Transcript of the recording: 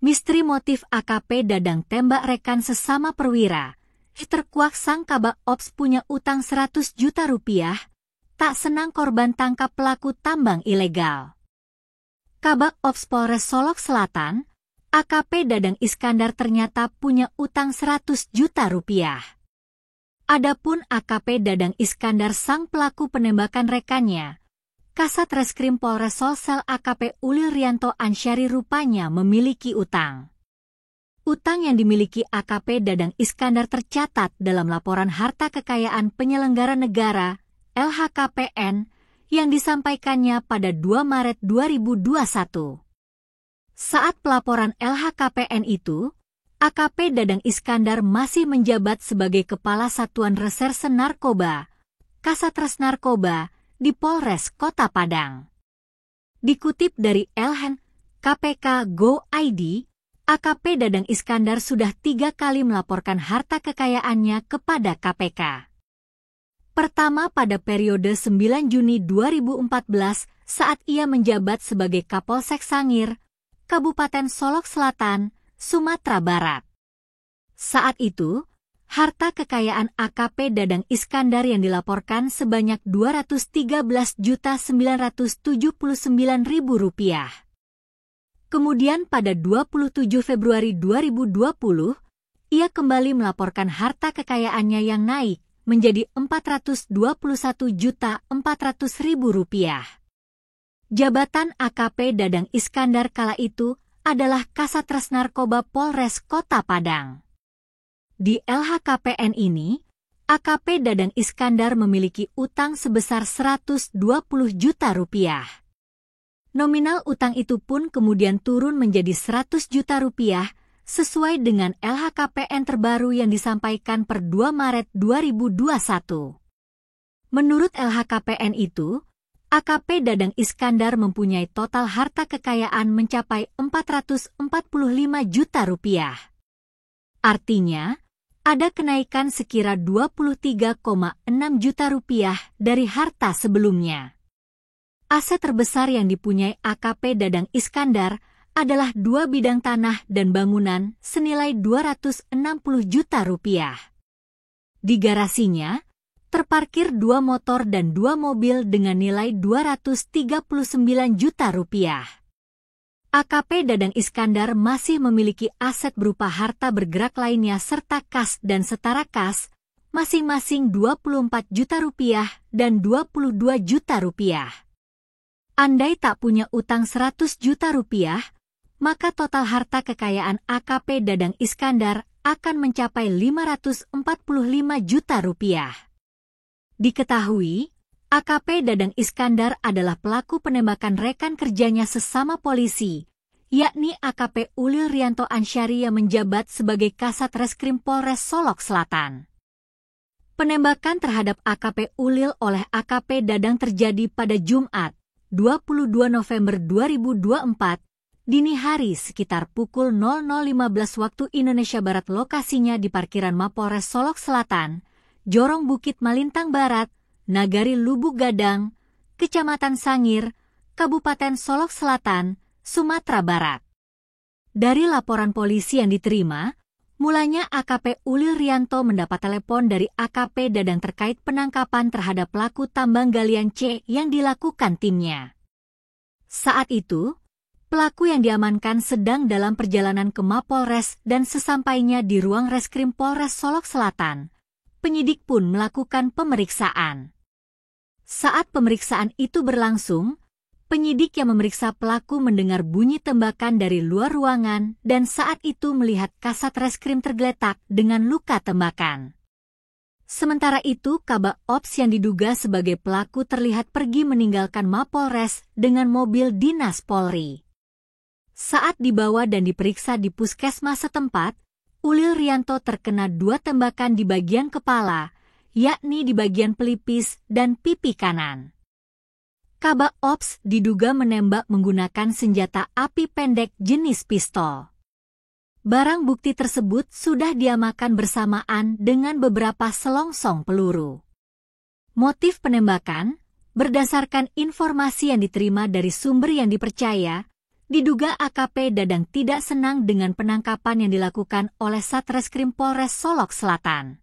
Misteri motif AKP Dadang tembak rekan sesama perwira. Terkuak sang Kabak Ops punya utang 100 juta rupiah, tak senang korban tangkap pelaku tambang ilegal. Kabak Ops Polres Solok Selatan, AKP Dadang Iskandar ternyata punya utang 100 juta rupiah. Adapun AKP Dadang Iskandar sang pelaku penembakan rekannya, Kasat Reskrim Polres Solsel AKP Ulil Rianto Ansyari rupanya memiliki utang. Utang yang dimiliki AKP Dadang Iskandar tercatat dalam laporan harta kekayaan penyelenggara negara LHKPN yang disampaikannya pada 2 Maret 2021. Saat pelaporan LHKPN itu, AKP Dadang Iskandar masih menjabat sebagai Kepala Satuan Reserse Narkoba, Kasatres Narkoba, di Polres Kota Padang. Dikutip dari LHKPK Go ID, AKP Dadang Iskandar sudah 3 kali melaporkan harta kekayaannya kepada KPK. Pertama pada periode 9 Juni 2014 saat ia menjabat sebagai Kapolsek Sangir, Kabupaten Solok Selatan, Sumatera Barat. Saat itu, harta kekayaan AKP Dadang Iskandar yang dilaporkan sebanyak Rp213.979.000. Kemudian pada 27 Februari 2020, ia kembali melaporkan harta kekayaannya yang naik menjadi Rp421.400.000. Jabatan AKP Dadang Iskandar kala itu adalah Kasatres Narkoba Polres Kota Padang. Di LHKPN ini, AKP Dadang Iskandar memiliki utang sebesar 120 juta rupiah. Nominal utang itu pun kemudian turun menjadi 100 juta rupiah sesuai dengan LHKPN terbaru yang disampaikan per 2 Maret 2021. Menurut LHKPN itu, AKP Dadang Iskandar mempunyai total harta kekayaan mencapai 445 juta rupiah. Artinya, ada kenaikan sekira 23,6 juta rupiah dari harta sebelumnya. Aset terbesar yang dipunyai AKP Dadang Iskandar adalah 2 bidang tanah dan bangunan senilai 260 juta rupiah. Di garasinya, terparkir 2 motor dan 2 mobil dengan nilai 239 juta rupiah. AKP Dadang Iskandar masih memiliki aset berupa harta bergerak lainnya serta kas dan setara kas, masing-masing 24 juta rupiah dan 22 juta rupiah. Andai tak punya utang 100 juta rupiah, maka total harta kekayaan AKP Dadang Iskandar akan mencapai 545 juta rupiah. Diketahui, AKP Dadang Iskandar adalah pelaku penembakan rekan kerjanya sesama polisi, yakni AKP Ulil Rianto Ansyari yang menjabat sebagai Kasat Reskrim Polres Solok Selatan. Penembakan terhadap AKP Ulil oleh AKP Dadang terjadi pada Jumat, 22 November 2024, dini hari sekitar pukul 00.15 waktu Indonesia Barat. Lokasinya di parkiran Mapolres Solok Selatan, Jorong Bukit Malintang Barat, Nagari Lubuk Gadang, Kecamatan Sangir, Kabupaten Solok Selatan, Sumatera Barat. Dari laporan polisi yang diterima, mulanya AKP Ulil Rianto mendapat telepon dari AKP Dadang terkait penangkapan terhadap pelaku tambang galian C yang dilakukan timnya. Saat itu, pelaku yang diamankan sedang dalam perjalanan ke Mapolres dan sesampainya di ruang reskrim Polres Solok Selatan, penyidik pun melakukan pemeriksaan. Saat pemeriksaan itu berlangsung, penyidik yang memeriksa pelaku mendengar bunyi tembakan dari luar ruangan dan saat itu melihat Kasat Reskrim tergeletak dengan luka tembakan. Sementara itu, Kabak Ops yang diduga sebagai pelaku terlihat pergi meninggalkan Mapolres dengan mobil dinas Polri. Saat dibawa dan diperiksa di puskesmas setempat, Ulil Rianto terkena 2 tembakan di bagian kepala, yakni di bagian pelipis dan pipi kanan. Kabak Ops diduga menembak menggunakan senjata api pendek jenis pistol. Barang bukti tersebut sudah diamankan bersamaan dengan beberapa selongsong peluru. Motif penembakan, berdasarkan informasi yang diterima dari sumber yang dipercaya, Diduga AKP Dadang tidak senang dengan penangkapan yang dilakukan oleh Satreskrim Polres Solok Selatan.